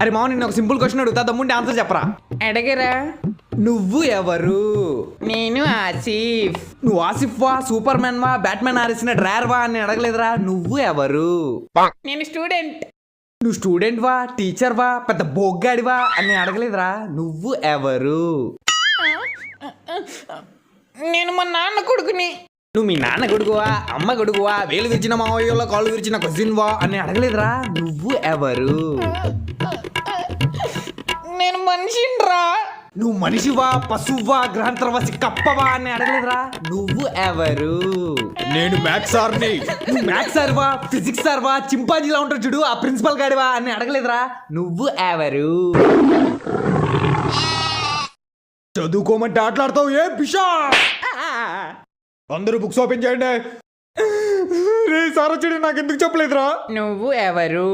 అరే మామ నిన్న ఒక సింపుల్ క్వశ్చన్ అడుగుతా దమ్ముంటే ఆన్సర్ చెప్పరా. అడగరా. నువ్వు ఎవరు? నేను ఆసిఫ్. నువ్వు ఆసిఫ్ వా, సూపర్ మ్యాన్ వా, బ్యాట్మెన్ ఆరేసిన డ్రైవర్ వా అని అడగలేదురా. నువ్వు ఎవరు? నేను స్టూడెంట్. నువ్వు స్టూడెంట్ వా, టీచర్ వా, పెద్ద బొగ్గాడివా అని అడగలేదురా. నువ్వు ఎవరు? నేను మా నాన్న కొడుకుని. నువ్వు మీ నాన్న కొడుకువా, అమ్మ కొడుకువా, వేలు విరిచిన మావయ్యలో కాళ్ళు విరిచిన కజిన్ వా అని అడగలేదురా. నువ్వు ఎవరు? నేను మనిషిరా. నువ్వు మనిషివా, పశువా, గ్రహాంతరవాసి కప్పవా అని అడగలేదురా. నువ్వు ఎవరు? నేను మ్యాథ్స్ సార్ని. నువ్వు మ్యాథ్స్ సార్వా, ఫిజిక్స్ సార్వా, చింపాంజీలా ఉంటాడు చూడు ఆ ప్రిన్సిపల్ గాడివా అని అడగలేదురా. నువ్వు ఎవరు? చదువుకోమంటే ఆటలాడతావు ఏ బిషా? అందరూ బుక్స్ ఓపెన్ చేయండి. రే సార్ వచ్చాడు, నాకు ఎందుకు చెప్పలేదురా? నువ్వు ఎవరు?